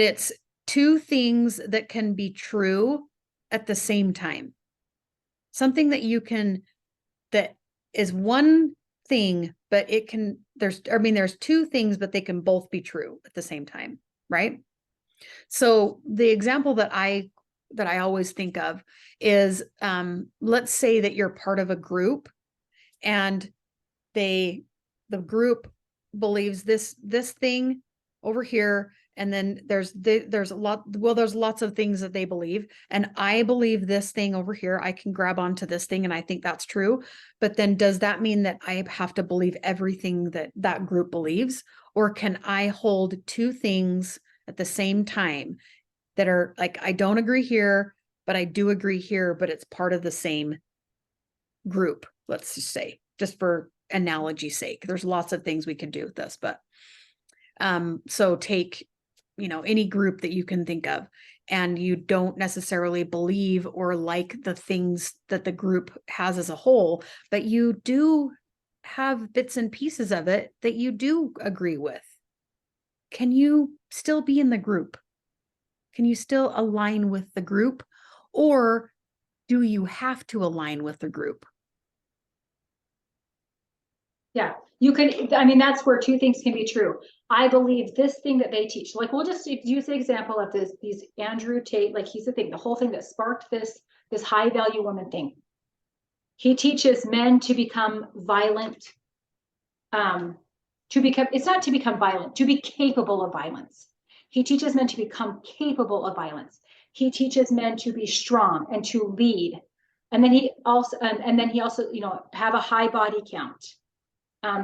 It's two things that can be true at the same time. Something that you can, that is one thing, but it can, there's two things, but they can both be true at the same time, right? So the example that I always think of is, let's say that you're part of a group and the group believes this thing over here, and then there's lots of things that they believe, and I believe this thing over here. I can grab onto this thing and I think that's true, but then does that mean that I have to believe everything that group believes, or can I hold two things at the same time that are like, I don't agree here, but I do agree here, but it's part of the same group, let's just say, just for analogy's sake? There's lots of things we can do with this, but so take, any group that you can think of, and you don't necessarily believe or like the things that the group has as a whole, but you do have bits and pieces of it that you do agree with. Can you still be in the group? Can you still align with the group, or do you have to align with the group? Yeah, you can, I mean, that's where two things can be true. I believe this thing that they teach, like, we'll just use the example of these Andrew Tate, like, he's the thing, the whole thing that sparked this high value woman thing. He teaches men to become violent, it's not to become violent, to be capable of violence. He teaches men to become capable of violence. He teaches men to be strong and to lead. And then he also, have a high body count.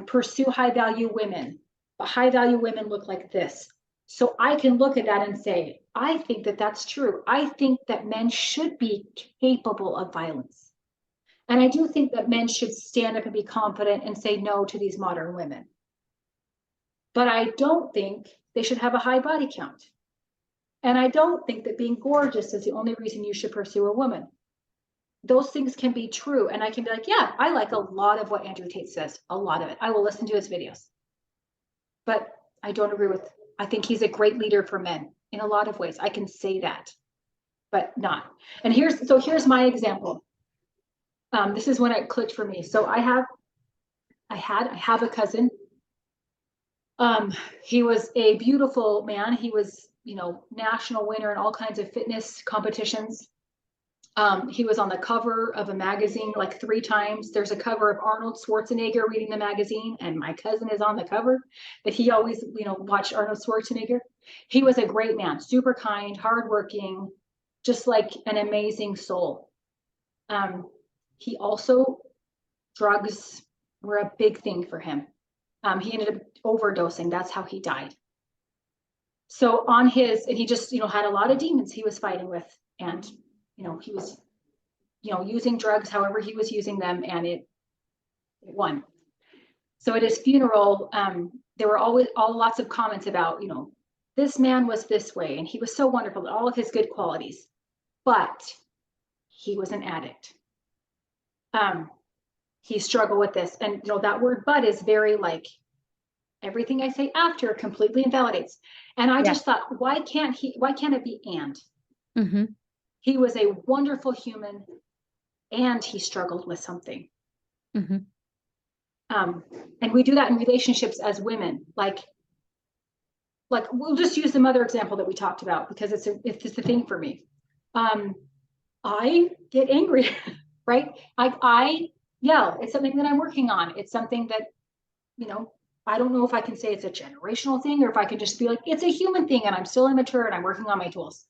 Pursue high value women, but high value women look like this. So I can look at that and say, I think that that's true. I think that men should be capable of violence. And I do think that men should stand up and be confident and say no to these modern women. But I don't think they should have a high body count. And I don't think that being gorgeous is the only reason you should pursue a woman. Those things can be true. And I can be like, yeah, I like a lot of what Andrew Tate says, a lot of it. I will listen to his videos. But I don't agree with, I think he's a great leader for men in a lot of ways. I can say that, but not. And here's my example. This is when it clicked for me. So I have a cousin. He was a beautiful man. He was, national winner in all kinds of fitness competitions. He was on the cover of a magazine like 3 times. There's a cover of Arnold Schwarzenegger reading the magazine, and my cousin is on the cover. But he always, watched Arnold Schwarzenegger. He was a great man, super kind, hardworking, just like an amazing soul. He also, drugs were a big thing for him. He ended up overdosing. That's how he died. So and he just, had a lot of demons he was fighting with, and he was, using drugs however he was using them, and it won. So at his funeral, there were always lots of comments about, this man was this way, and he was so wonderful, all of his good qualities, but he was an addict. He struggled with this, and that word "but" is very like, everything I say after completely invalidates. And I just thought, why can't it be and? Mm-hmm. He was a wonderful human, and he struggled with something. Mm-hmm. And we do that in relationships as women. Like we'll just use the mother example that we talked about, because it's the thing for me. I get angry, right? I yell. It's something that I'm working on. It's something that, I don't know if I can say it's a generational thing, or if I can just be like, it's a human thing, and I'm still immature and I'm working on my tools.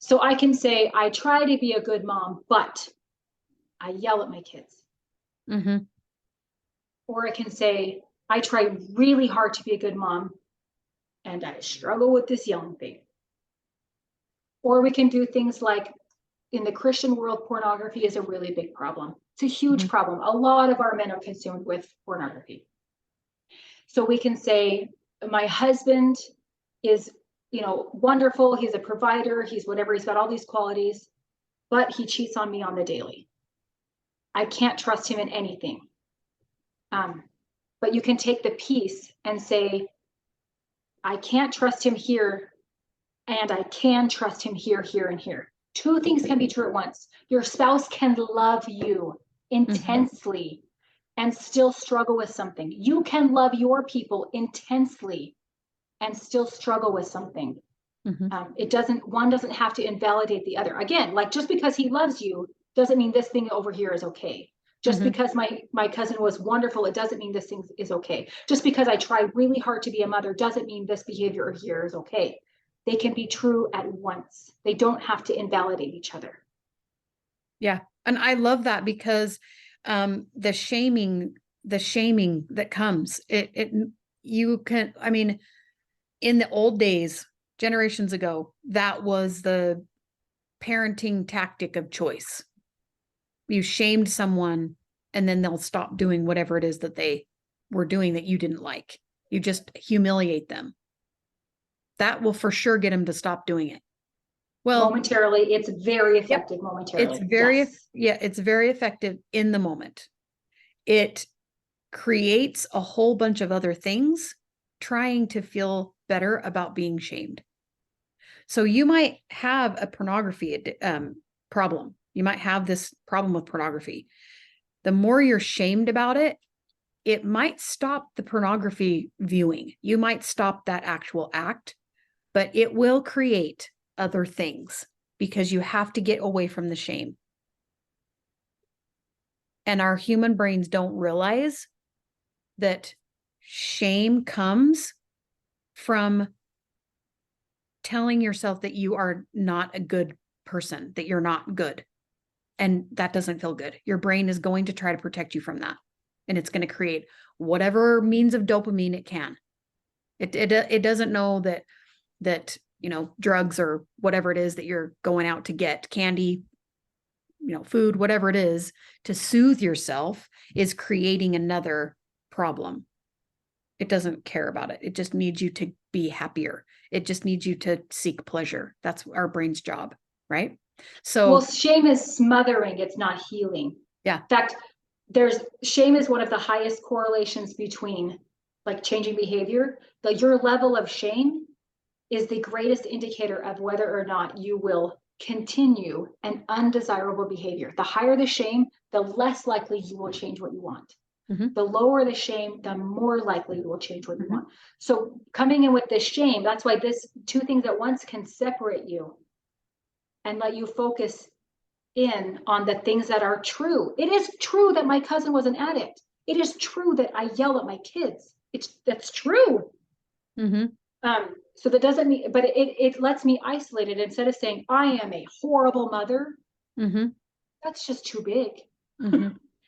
So I can say, I try to be a good mom, but I yell at my kids. Mm-hmm. Or I can say, I try really hard to be a good mom, and I struggle with this yelling thing. Or we can do things like, in the Christian world, pornography is a really big problem. It's a huge problem. A lot of our men are consumed with pornography. So we can say, my husband is, wonderful. He's a provider. He's whatever. He's got all these qualities, but he cheats on me on the daily. I can't trust him in anything. But you can take the piece and say, I can't trust him here, and I can trust him here, here, and here. Two things can be true at once. Your spouse can love you intensely and still struggle with something. You can love your people intensely and still struggle with something. One doesn't have to invalidate the other. Again, like just because he loves you doesn't mean this thing over here is okay. Just because my cousin was wonderful, it doesn't mean this thing is okay. Just because I try really hard to be a mother doesn't mean this behavior here is okay. They can be true at once. They don't have to invalidate each other. Yeah. And I love that because the shaming that comes, you can, I mean, in the old days, generations ago, that was the parenting tactic of choice. You shamed someone and then they'll stop doing whatever it is that they were doing that you didn't like. You just humiliate them. That will for sure get them to stop doing it. Well, momentarily, it's very effective momentarily. It's very, it's very effective in the moment. It creates a whole bunch of other things trying to feel better about being shamed. So you might have a pornography problem. You might have this problem with pornography. The more you're shamed about it, it might stop the pornography viewing. You might stop that actual act, but it will create other things because you have to get away from the shame. And our human brains don't realize that shame comes from telling yourself that you are not a good person, that you're not good. And that doesn't feel good. Your brain is going to try to protect you from that. And it's going to create whatever means of dopamine it can. It doesn't know that, you know, drugs or whatever it is that you're going out to get, candy, you know, food, whatever it is, to soothe yourself is creating another problem. It doesn't care about it. It just needs you to be happier. It just needs you to seek pleasure. That's our brain's job, right? So, well, shame is smothering. It's not healing. Yeah. In fact, shame is one of the highest correlations between like changing behavior. Your level of shame is the greatest indicator of whether or not you will continue an undesirable behavior. The higher the shame, the less likely you will change what you want. The lower the shame, the more likely you will change what you want. So coming in with this shame, that's why this two things at once can separate you and let you focus in on the things that are true. It is true that my cousin was an addict. It is true that I yell at my kids. That's true. So that doesn't mean, but it lets me isolate it instead of saying I am a horrible mother. That's just too big.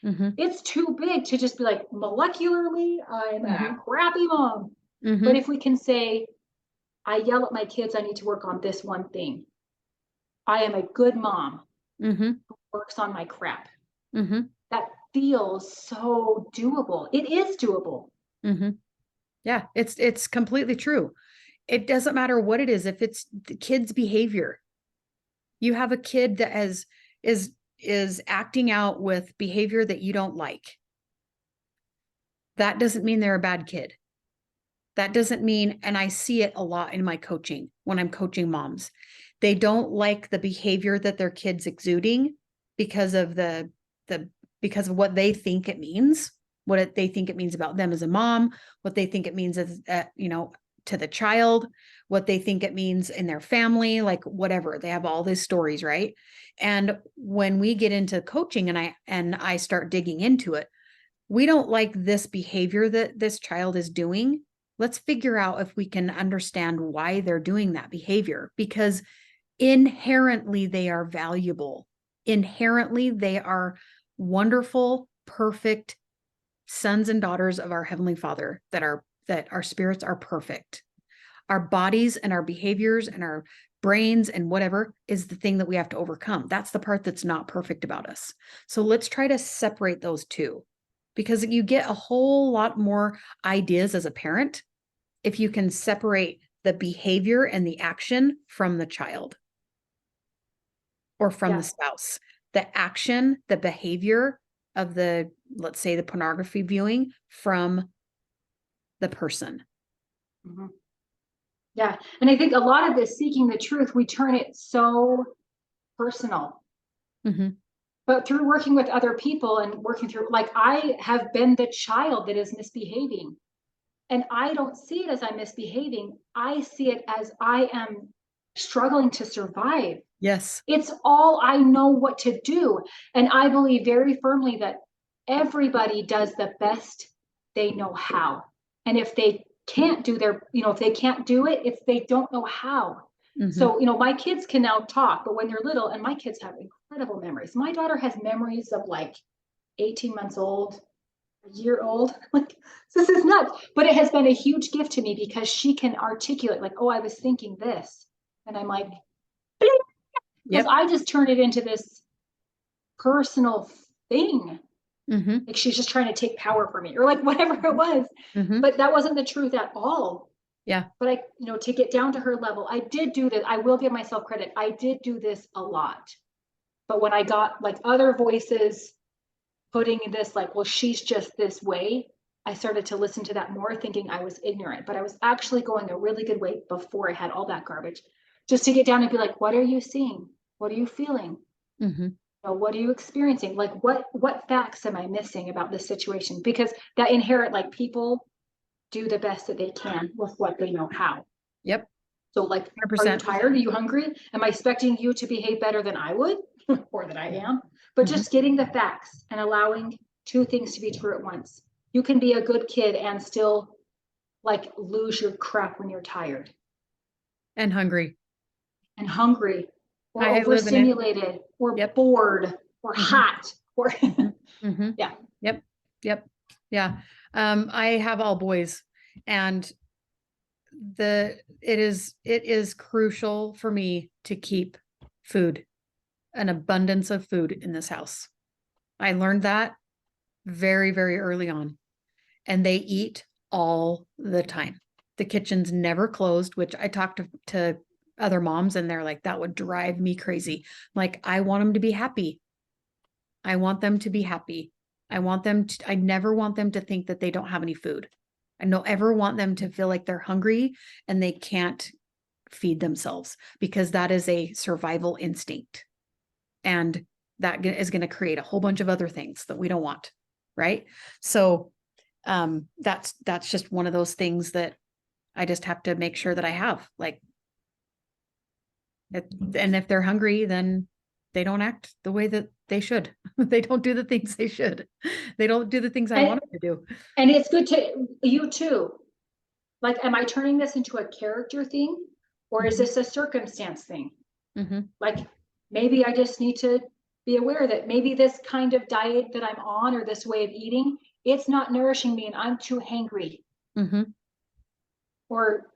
It's too big to just be like, molecularly, I'm a crappy mom. But if we can say, I yell at my kids, I need to work on this one thing. I am a good mom who works on my crap. That feels so doable. It is doable. Yeah, it's completely true. It doesn't matter what it is. If it's the kid's behavior, you have a kid that is acting out with behavior that you don't like. That doesn't mean they're a bad kid. That doesn't mean, and I see it a lot in my coaching when I'm coaching moms, they don't like the behavior that their kid's exuding because of because of what they think it means, they think it means about them as a mom, what they think it means as, you know, to the child, what they think it means in their family, like whatever. They have all these stories, right? And when we get into coaching and I start digging into it, we don't like this behavior that this child is doing. Let's figure out if we can understand why they're doing that behavior, because inherently they are valuable. Inherently they are wonderful, perfect sons and daughters of our Heavenly Father, that our spirits are perfect. Our bodies and our behaviors and our brains and whatever is the thing that we have to overcome. That's the part that's not perfect about us. So let's try to separate those two, because you get a whole lot more ideas as a parent if you can separate the behavior and the action from the child or from the spouse. The action, the behavior of let's say the pornography viewing, from the person. Yeah. And I think a lot of this seeking the truth, we turn it so personal. Mhm. But through working with other people and working through, like, I have been the child that is misbehaving. And I don't see it as I'm misbehaving. I see it as I am struggling to survive. Yes. It's all I know what to do. And I believe very firmly that everybody does the best they know how. And if they can't do their, if they can't do it, it's they don't know how. Mhm. So, my kids can now talk, but when they're little, and my kids have incredible memories. My daughter has memories of like 18 months old, a year old. Like, this is nuts. But it has been a huge gift to me because she can articulate, like, oh, I was thinking this. And I'm like, because Yep. I just turned it into this personal thing. Mhm. Like she's just trying to take power from me or like whatever it was. Mhm. But that wasn't the truth at all. Yeah. But to get down to her level, I did do this. I will give myself credit. I did do this a lot. But when I got like other voices putting this like, well, she's just this way, I started to listen to that more thinking I was ignorant, but I was actually going a really good way before I had all that garbage. Just to get down and be like, what are you seeing? What are you feeling? Mhm. What are you experiencing? Like what facts am I missing about this situation? Because that inherent, like, people do the best that they can with what they know how. Yep. So like, are you 100%. tired? Are you hungry? Am I expecting you to behave better than I would or that I am? But Mhm. just getting the facts and allowing two things to be true at once. You can be a good kid and still like lose your crap when you're tired And hungry. and hungry or I live in it. overstimulated or Yep. bored or Mhm. hot or Mhm. Mhm. yeah. Yep. Yep. Yeah. I have all boys, and it is crucial for me to keep food, an abundance of food in this house. I learned that very, very early on, and they eat all the time. The kitchen's never closed, which I talked to other moms, and they're like, that would drive me crazy. Like, I want them to be happy. I want them to be happy. I never want them to think that they don't have any food. I don't ever want them to feel like they're hungry and they can't feed themselves, because that is a survival instinct. And that is going to create a whole bunch of other things that we don't want. Right. So that's just one of those things that I just have to make sure that I have, like, and if they're hungry, then they don't act the way that they should. They don't do the things they should. They don't do the things I And want them to do. and it's good to you too. Like, am I turning this into a character thing or is Mhm. this a circumstance thing? Mhm. Like, maybe I just need to be aware that maybe this kind of diet that I'm on or this way of eating, it's not nourishing me and I'm too hangry. Mhm. Or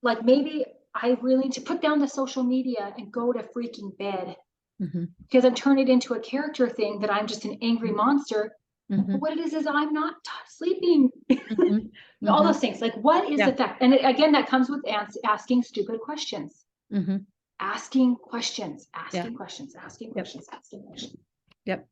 like maybe I really need to put down the social media and go to freaking bed Mhm. because I'm turning it into a character thing that I'm just an angry monster. But Mhm. what it is I'm not sleeping. Mhm. All Mhm. those things. Like, what is Yeah. the fact? And again, that comes with asking stupid questions. Mhm. Asking questions, Yeah. asking questions, asking Yep. questions, asking questions. Yep.